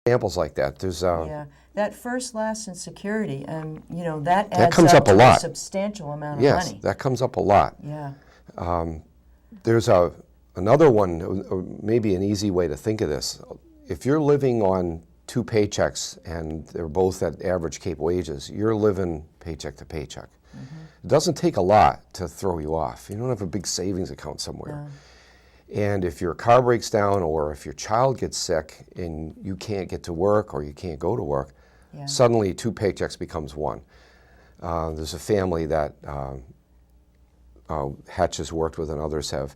examples like that. There's Yeah, that first, last, and security, you know, that adds that comes up a to lot. a substantial amount of Yes, money. that comes up a lot. Yeah. There's another one, maybe an easy way to think of this. If you're living on 2 paychecks and they're both at average Cape wages, you're living paycheck to paycheck. It doesn't take a lot to throw you off. You don't have a big savings account somewhere. No. And if your car breaks down or if your child gets sick and you can't get to work or you can't go to work, Yeah. suddenly 2 paychecks becomes 1. There's a family that HECH has worked with and others have.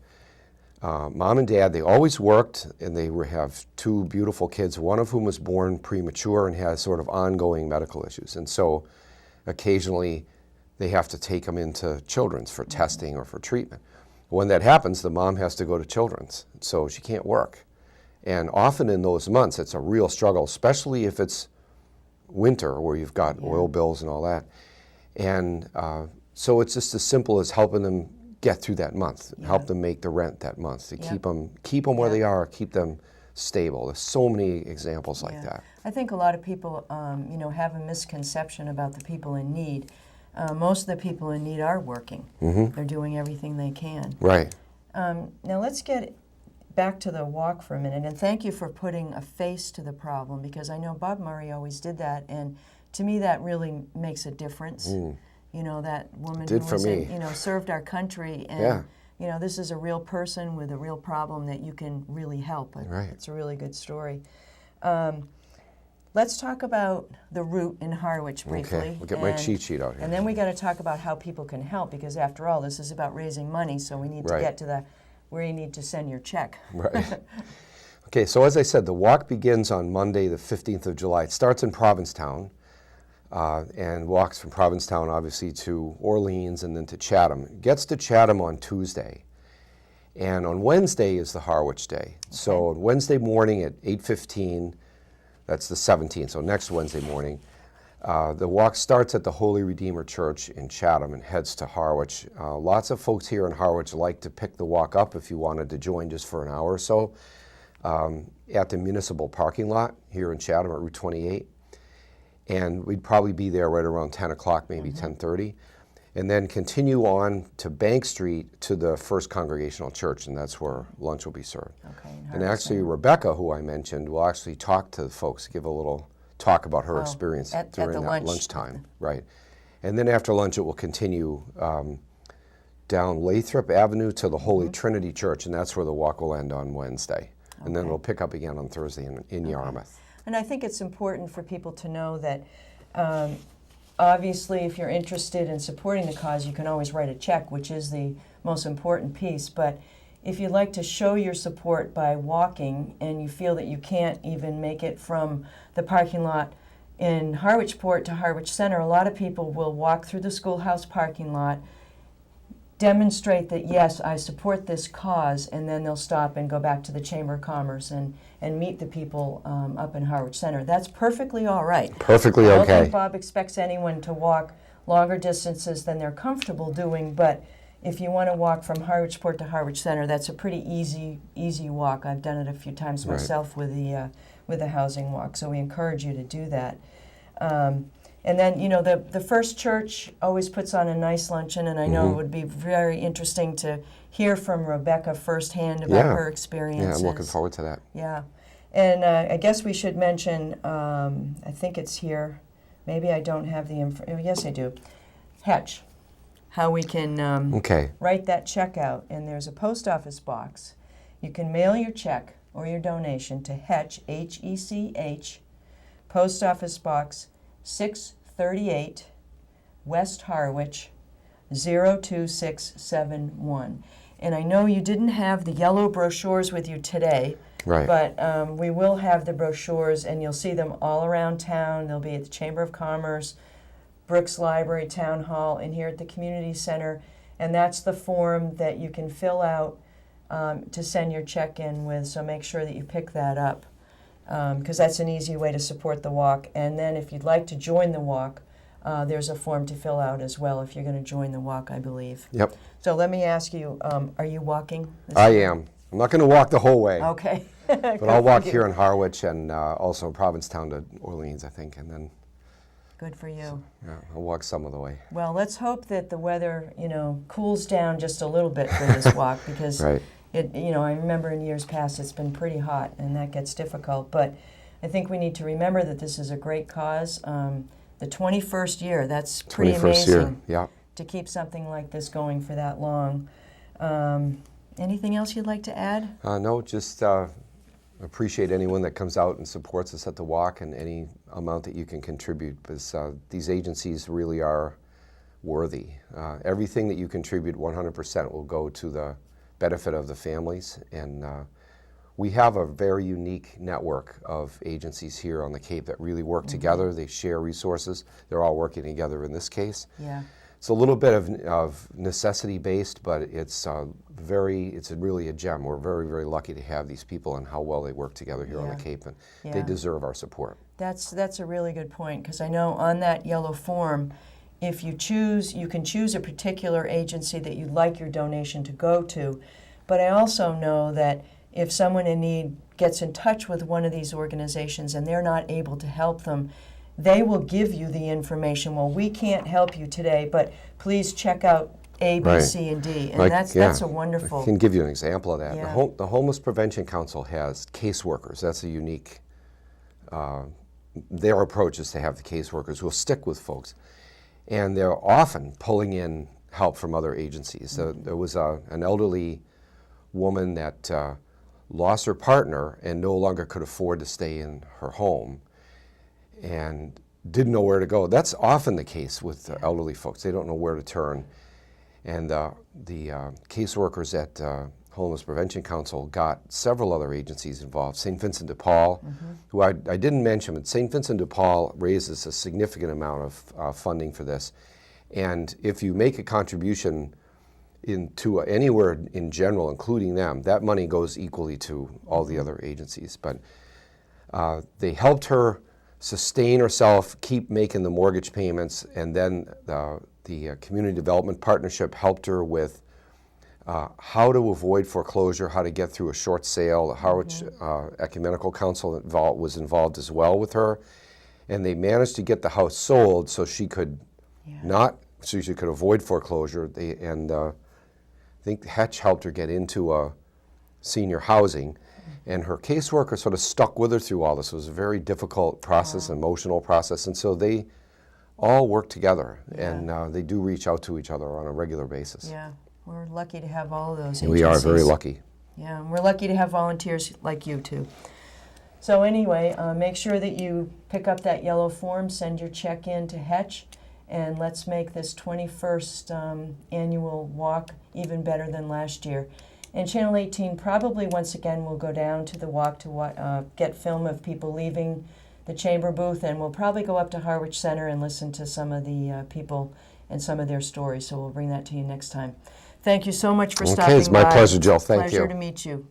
Mom and dad, they always worked, and they have 2 beautiful kids, one of whom was born premature and has sort of ongoing medical issues. And so occasionally they have to take them into Children's for testing or for treatment. When that happens, the mom has to go to Children's, so she can't work. And often in those months, it's a real struggle, especially if it's winter where you've got oil bills and all that. And so it's just as simple as helping them get through that month, help them make the rent that month, to keep them where they are, keep them stable. There's so many examples like that. I think a lot of people, you know, have a misconception about the people in need. Most of the people in need are working. They're doing everything they can. Right. Now let's get back to the walk for a minute, and thank you for putting a face to the problem, because I know Bob Murray always did that, and to me that really makes a difference. You know, that woman who was you know, served our country, and you know, this is a real person with a real problem that you can really help. It's a really good story. Let's talk about the route in Harwich briefly. Okay, we'll get my cheat sheet out here. And then we got to talk about how people can help, because after all, this is about raising money, so we need to get to where you need to send your check. Right. Okay, so as I said, the walk begins on Monday, the 15th of July. It starts in Provincetown and walks from Provincetown, obviously, to Orleans and then to Chatham. It gets to Chatham on Tuesday. And on Wednesday is the Harwich Day. So on Wednesday morning at 8:15, that's the 17th, so next Wednesday morning, the walk starts at the Holy Redeemer Church in Chatham and heads to Harwich. Lots of folks here in Harwich like to pick the walk up if you wanted to join just for an hour or so at the municipal parking lot here in Chatham at Route 28. And we'd probably be there right around 10 o'clock, maybe 10:30, and then continue on to Bank Street to the First Congregational Church, and that's where lunch will be served. And actually, Rebecca, who I mentioned, will actually talk to the folks, give a little talk about her experience during that lunchtime. Right. And then after lunch, it will continue down Lathrop Avenue to the Holy Trinity Church, and that's where the walk will end on Wednesday. And then it'll pick up again on Thursday in Yarmouth. And I think it's important for people to know that obviously if you're interested in supporting the cause, you can always write a check, which is the most important piece. But if you'd like to show your support by walking and you feel that you can't even make it from the parking lot in Harwichport to Harwich Center, a lot of people will walk through the schoolhouse parking lot, demonstrate that, yes, I support this cause, and then they'll stop and go back to the Chamber of Commerce and meet the people up in Harwich Center. That's perfectly all right. Perfectly okay. I don't think Bob expects anyone to walk longer distances than they're comfortable doing, but if you want to walk from Harwichport to Harwich Center, that's a pretty easy walk. I've done it a few times myself with the housing walk, so we encourage you to do that. And then, you know, the First Church always puts on a nice luncheon, and I know it would be very interesting to hear from Rebecca firsthand about her experiences. Yeah, I'm looking forward to that. Yeah. And I guess we should mention, I think it's here, maybe I don't have the info, yes I do, HECH, how we can write that check out. And there's a post office box. You can mail your check or your donation to HECH, H-E-C-H, Post Office Box 638, West Harwich, 02671. And I know you didn't have the yellow brochures with you today, but we will have the brochures, and you'll see them all around town. They'll be at the Chamber of Commerce, Brooks Library, Town Hall, and here at the Community Center. And that's the form that you can fill out to send your check in with, so make sure that you pick that up, because that's an easy way to support the walk. And then if you'd like to join the walk, there's a form to fill out as well if you're going to join the walk, I believe. Yep. So let me ask you, are you walking? I am. I'm not going to walk the whole way. Okay. But I'll walk here in Harwich and also in Provincetown to Orleans, I think, and then. Good for you. Yeah, I'll walk some of the way. Well, let's hope that the weather, cools down just a little bit for this walk because Right. I remember in years past it's been pretty hot and that gets difficult. But I think we need to remember that this is a great cause. The 21st year, that's pretty 21st amazing. year, yeah. To keep something like this going for that long. Anything else you'd like to add? No, just appreciate anyone that comes out and supports us at the walk and any amount that you can contribute because these agencies really are worthy. Everything that you contribute 100% will go to the benefit of the families, and we have a very unique network of agencies here on the Cape that really work together. They share resources. They're all working together in this case. Yeah. It's a little bit of necessity based, but it's really a gem. We're very, very lucky to have these people and how well they work together here on the Cape, and they deserve our support. That's a really good point because I know on that yellow form, if you can choose a particular agency that you'd like your donation to go to, but I also know that if someone in need gets in touch with one of these organizations and they're not able to help them, they will give you the information. Well, we can't help you today, but please check out A, B, C, and D. And that's a wonderful. I can give you an example of that. Yeah. The Homeless Prevention Council has caseworkers. That's a unique, their approach is to have the caseworkers who will stick with folks. And they're often pulling in help from other agencies. So there was an elderly woman that lost her partner and no longer could afford to stay in her home and didn't know where to go. That's often the case with elderly folks. They don't know where to turn. And the caseworkers at Homeless Prevention Council got several other agencies involved. St. Vincent de Paul, who I didn't mention, but St. Vincent de Paul raises a significant amount of funding for this. And if you make a contribution into anywhere in general, including them, that money goes equally to all the other agencies. But they helped her sustain herself, keep making the mortgage payments, and then the Community Development Partnership helped her with how to avoid foreclosure, how to get through a short sale. The Harwich Ecumenical Council was involved as well with her, and they managed to get the house sold so she could she could avoid foreclosure. I think HECH helped her get into a senior housing. And her caseworker sort of stuck with her through all this. It was a very difficult process, emotional process, and so they all work together, and they do reach out to each other on a regular basis. Yeah, we're lucky to have all of those agencies. We are very lucky. Yeah, and we're lucky to have volunteers like you too. So anyway, make sure that you pick up that yellow form, send your check in to HECH, and let's make this 21st annual walk even better than last year. And Channel 18 probably once again will go down to the walk to get film of people leaving the chamber booth, and we'll probably go up to Harwich Center and listen to some of the people and some of their stories. So we'll bring that to you next time. Thank you so much for stopping by. Okay, it's my pleasure, Jill. Thank you. Pleasure to meet you.